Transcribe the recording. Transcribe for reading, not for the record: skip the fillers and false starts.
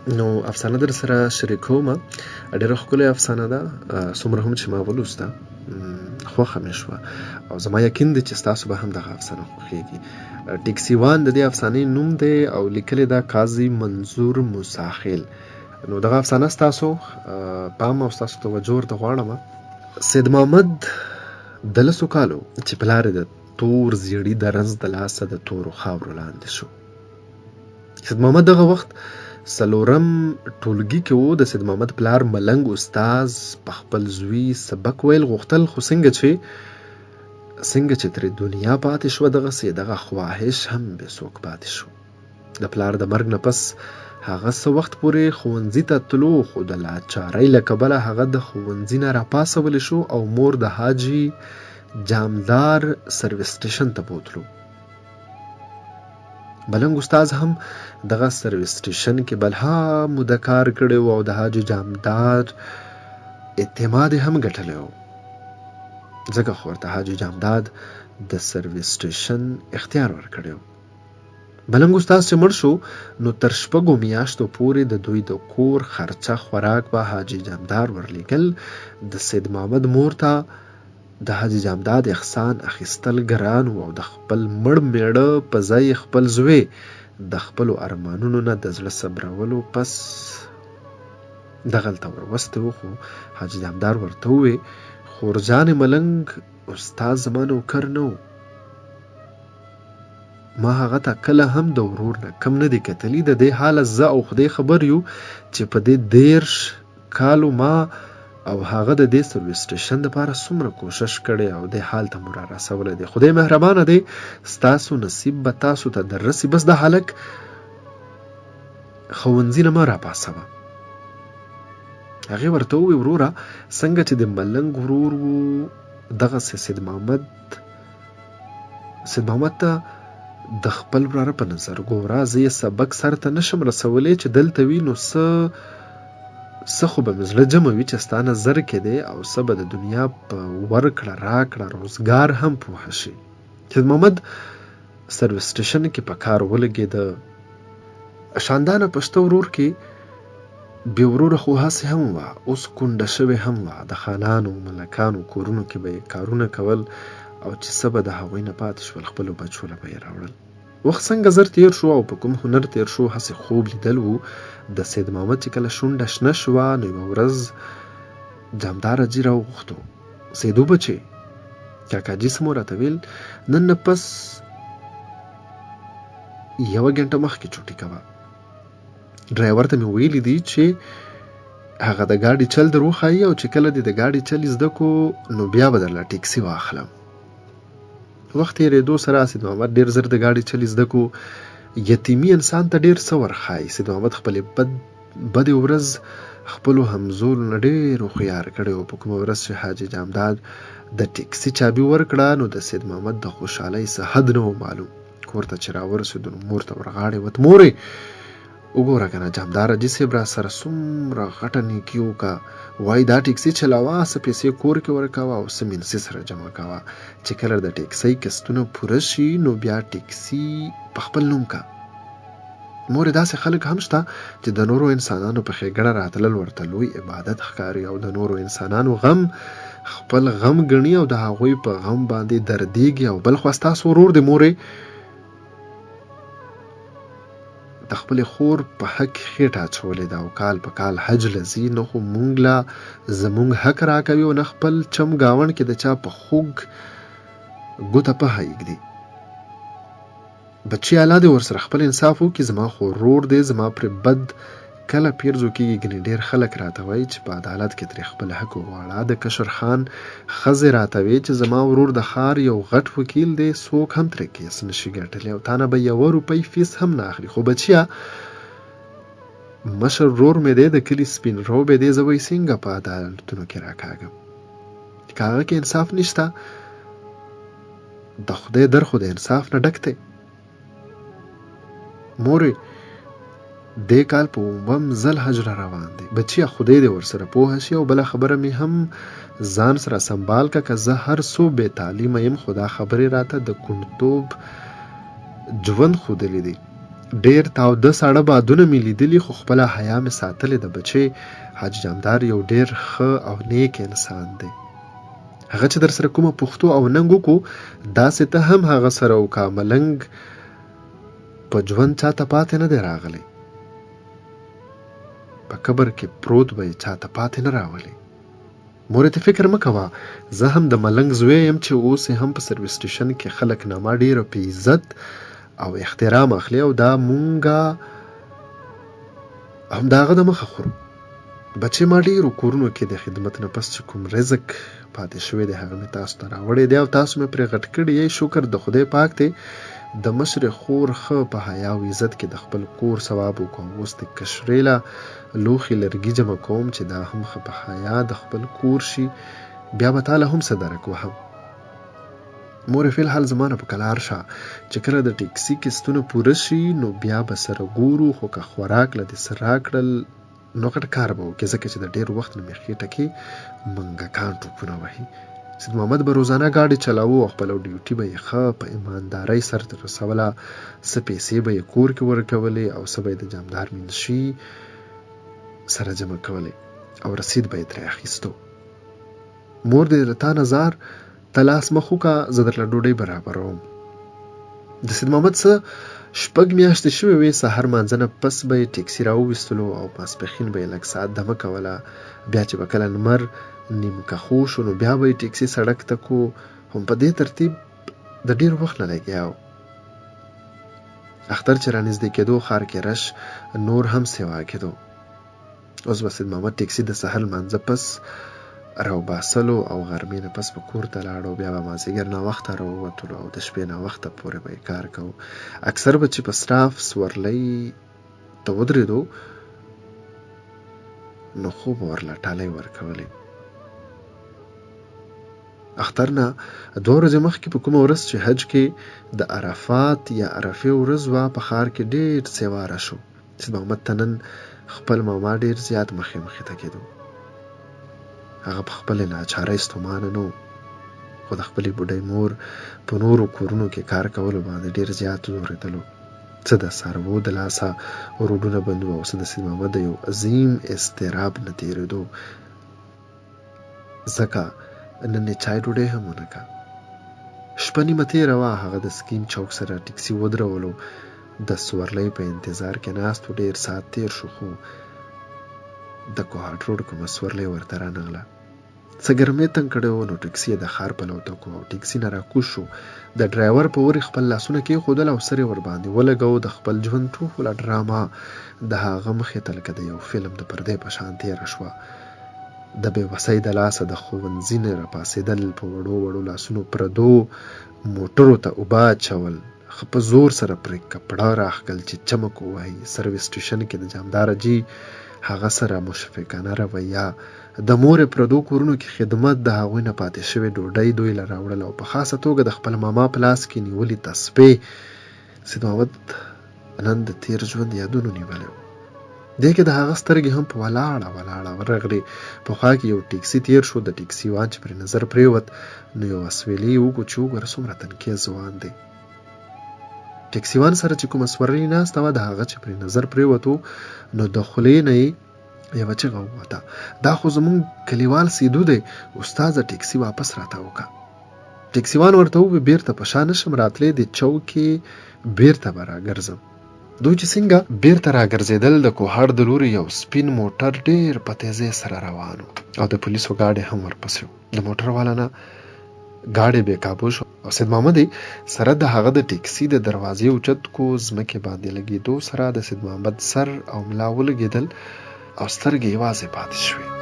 نو افسانه در سره شریکومه. ډېره ښکلې افسانه ده، څومره هم چې ما ولوسته خوښه مې شوه، او زما یقین دی چې ستاسو به هم دغه افسانه خوښیږي. ټیکسي وان د دې افسانې نوم دی او لیکلې ده قاضي منظور موساخیل. نو دغه افسانه ستاسو پام او ستاسو توجه ورته غواړم. سید محمد د 10 کالو چې پلار د تور زیړي د رنځ د لاسه د تورو خاورو لاندې شو. سید محمد دغه وخت څلورم ټولګي کې و. د سید محمد پلار ملنګ استاز په خپل زوی سبق ویل غوښتل، خو څنګه چې ترې دنیا پاتې شوه، دغسې دغه خواهش هم بېڅوک پاتې شو. د پلار د مرګ نه پس هغه څه وخت پورې ښوونځي ته تلو، خو د لاچارۍ له کبله هغه د ښوونځي نه راپاڅولی شو او مور د حاجي جامدار سرویس سټیشن ته بوتلو. ملنګ استاز هم دغه سرویس سټیشن کې بلها موده کار کړی و او د حاجي جامدار اعتماد هم ګټلی و، ځکه خو ورته حاجي جامداد د سرویس سټیشن اختیار ورکړی و. ملنګ استاز چې مړ شو، نو تر 6 میاشتو پورې د دوی د کور خرچه خوراک به حاجي جامدار ورلیږل. د سید محمد مور ته د حاجي جامداد احسان اخیستل ګران و او د خپل مړ میړه په ځای خپل زوی د خپلو ارمانونو نه د زړه صبرولو پس دغلته وروستی و. خو حاجي جامدار ورته ووی: خورجان ملنګ استاد زما نوکر نه و، ما هغه ته کله هم د ورور نه کم نه دی کتلی. د دې حاله زه او خدای خبر یو چې په دې 13 کالو ما او هغه د دې سرویس سټیشن دپاره څومره کوشش کړی او دې حال ته مو را رسولی دی. خدای مهربانه دی، ستاسو نصیب به تاسو ته در رسي، بس د هلک ښوونځي نه مه راپاڅوه. هغې ورته ووی: وروره، څنګه چې د ملنګ ورور و، دغسې سید محمد ته د خپل وراره په نظر ګوره. زه یې سبق سر ته نشم رسولی چې دلته وي، نو څه خو به مې زړه جمع وي چې ستا نظر کې دی، او څه به د دنیا په ورکړه راکړه روزګار هم پوهه شي. سید محمد سرویس سټیشن کې په کار ولګېده. شاندانه پشته ورور کې بې وروره خو هسې هم وه، اوس کونډه شوې هم وه. د خانانو ملکانو کورونو کې به یې کارونه کول، او چې څه به د هغوی نه پاتې شول خپلو بچو له به یې راوړل. وخت څنګه زر تیر شو او په کوم هنر تیر شو، هسې خوب لیدل و. د سید محمد چې کله شونډه شنه شوه، نو یوه ورځ جامدار حاجي راوغوښتو: سیدو بچې، کاکاجي څه مو راته ویل؟ نن نه پس 1 ګنټه مخکې چوټي کوه. ډرایور ته مې ویلي دي چې هغه د ګاډي چل در وښایي، او چې کله دې د ګاډي چل زده کو، نو بیا به درله ټیکسي واخلم. وخت تېرېدو سره سید محمد ډېر زر د ګاډي چل زده کو. یتیمي انسان ته ډېر څه ورښایي. سید محمد خپلې بدې ورځ خپلو همزولو نه ډېر هوښیار کړی و. په کومه ورځ چې حاجي جامداد د ټیکسي چابي ورکړه، نو د سید محمد د خوشحالۍ څه حد نه و معلوم. کور ته چې راورسېدو، نو مور ته ورغاړې وت: مورې، وګوره کنه جامدار حاجي صاحب را سره څومره غټه نیکي وکړه. وایي دا ټیکسي چلاوه، څه پیسې کور کې ورکوه او څه مینسي سره جمع کوه. چې کله د ټیکسۍ قسطونه پوره شي، نو بیا ټیکسي په خپل نوم کا. مورې، داسې خلک هم شته چې د نورو انسانانو په ښېګړه راتلل ورته لوی عبادت ښکاري، او د نورو انسانانو غم خپل غم ګڼي او د هغوی په غم باندې دردېږي. او بل خوا ستاسو ورور دی مورې، د خپلې خور په حق خېټه اچولې ده او کال په کال حج لځي، نه خو مونږ له زمونږ حق راکوي او نه خپل چم ګاونډ کې د چا په خوږ ګوته پهه ایږدي. بچي الله دې ورسره خپل انصاف وکړي. زما خو ورور دی، زما پرې بد کله پیرزو کېږي. ګنې ډېر خلک راته وایي چې په عدالت کې ترې خپل حق وغواړه. د کشر خان ښځې راته وایي چې زما ورور د ښار یو غټ وکیل دی، څوک هم ترې کیس نشي ګټلی او تا نه به 1 روپۍ فیس هم نه اخلي. خو بچیه، مشر ورور مې دی، د کلي سپین روبی دی، زه به یې څنګه په عدالتونو کې راکاږم؟ که هغه کې انصاف نشته، د خدای در خو د انصاف نه ډک دی. مورې، دې کال په 9 ځل حج را روان دی. بچیه، خدای دې ورسره پوهه شي. او بله خبره مې هم ځان سره سنبال که زه هر څو بې تعلیمه یم، خو دا خبرې راته د کونډتوب ژوند ښودلی دی. ډېر تاوده ساړه بادونه مې لیدلي، خو خپله حیا مې ساتلې ده. بچې، حاجي جامدار یو ډېر ښه او نیک انسان دی. هغه چې در سره کومه پښتو او ننګ وکړو، داسې ته هم هغه سره وکړه. ملنګ په ژوند چاته پاتې نه دی راغلی، په قبر کې پروت به یې چاته پاتې نه راولي. مورې ته فکر مه کوه، زه هم د ملنګ زوی یم چې اوس هم په سرویس سټیشن کې خلک نامه ډېره په عزت او احترام اخلي، او دا مونږه هم د هغه د مخه خورو. بچې، ما ډېرو کورونو کې د خدمت نه پس چې کوم رزق پاتې شوی دی، هغه مې تاسو ته راوړی دی او تاسو مې پرې غټ کړی یې. شکر د خدای پاک دی. د مشرې خور ښه په حیا او عزت کې د خپل کور ثواب وکړم. اوس د کشرې له لوښي لرګي جمع کوم چې دا هم ښه په حیا د خپل کور شي، بیا به تاله هم څه درک وهم. مورې فی الحال زما نه په کلار شه، چې کله د ټیکسي قسطونه پوره شي نو بیا به سره ګورو. خو که خوراک له دې سره راکړل نو غټ کار به وکړي، ځکه چې د ډېر وخت نه مې خېټه کې منګکان ټوپونه وهي. سید محمد به روزانه ګاډي چلاوه او خپله ډیوټي به یې ښه په ایماندارۍ سرته رسوله. څه پیسې به یې کور کې ورکولې او څه به یې د جامدار منشي سره جمع کولې او رسید به یې ترې اخیستو. مور دې له تا نظر ته لاس مخ وکړه، زه درله ډوډۍ برابروم. د سید محمد څه 6 میاشتې شوې وې. سهار مانځه نه پس به یې ټیکسي راوویستلو او ماسپښین به یې لږ ساعت دمه کوله. بیا چې به کله لمر نیمکه خو شو نو بیا به یې ټیکسي سړک ته کو. هم په دې ترتیب د ډېر وخت نه لګیا و. اختر چې رانږدې کېدو ښار کې رش نور هم سیوا کېدو. اوس به سید محمد ټیکسي د سهار لمانځه پس راوباسلو او غرمې نه پس به کور ته لاړو. بیا به مازدیګر ناوخته راووتلو او د شپې ناوخته پورې به یې کار کوو. اکثر به چې په سټاف سورلۍ ته ودرېدو نو خوب به ورله ټالۍ ورکولې. اختر نه 2 ورځې مخکې په کومه ورځ چې حج کې د عرفات یا عرفې ورځ وه، په ښار کې ډېر سیواره شو. سید محمد ته نن خپل ماما ډېر زیات مخې ته کېدو. هغه په خپلې ناچارۍ ستومانه نه و، خو د خپلې بوډۍ مور په نورو کورونو کې کار کولو باندې ډېر زیات زورېدلو. څه د څاروو د لاسه روډونه بند وو او څه د سید محمد د یو عظیم اضطراب نه تېرېدو. ځکه نن یې چای ډوډۍ هم ونه کړه. شپه نیمه تېره وه. هغه د سکیم چوک سره ټیکسي ودرولو، د سورلۍ په انتظار کې ناست و. ډېر ساعت تېر شو خو د کوهاټ روډ کومه سورلۍ ورته رانغله. څه ګرمۍ تنګ کړی و نو ټیکسي یې د ښار په لور ته کړو او ټیکسي نه راکوز شو. د ډرایور په ورې خپل لاسونه کېښودل او سر یې ورباندې ولګاوه. د خپل ژوند ټوله ډرامه د هغه مخې ته لکه د یو فلم د پردې په شان تېره شوه. د بېوسۍ د لاسه د ښوونځي نه راپاڅېدل، په وړو وړو لاسونو پردو موټرو ته اوبه اچول، ښه په زور سره پرې کپړه راښکل چې چمک ووهي. سرویس سټیشن کې د جامدار جي هغه سره مشفقانه رویه. د مورې پردو کورونو کې خدمت، د هغوی نه پاتې شوې ډوډۍ دوی له راوړل او په خاصه توګه د خپل ماما په لاس کې نیولې تسبیح. سید محمد نن د تېر ژوند یادونو نیولی و. دې کې د هغه سترګې هم په ولاړه ورغلې. په خوا کې یو ټیکسي تېر شو. د ټیکسي وان چې پرې نظر پرېوت نو یو اسویلي یې وکړو چې وګوره څومره تنکي ځوان دی. ټیکسي وان سره چې کومه سورلۍ ناسته وه، د هغه چې پرې نظر پرېوتو نو د خولې نه یې یوه چیغه ووته، دا خو زمونږ کلیوال سیدو دی، استاده ټیکسي واپس راته وکړه. ټیکسي وان ورته وویل بیرته په شا نشم راتلی، د چوک کې بیرته به راګرځم. دوی چې څنګه بیرته راګرځېدل، د کوهاټ د لوري یو سپین موټر ډېر په تیزۍ سره روان و او د پولیسو ګاډی هم ورپسې و. د موټر والا نه ګاډی بې کابو شو او سید محمد سره د هغه د ټیکسي د دروازې اوچت کو. ځمکې باندې لګېدو سره د سید محمد سر او ملا ولګېدل او سترګې یوازې پاتې شوې.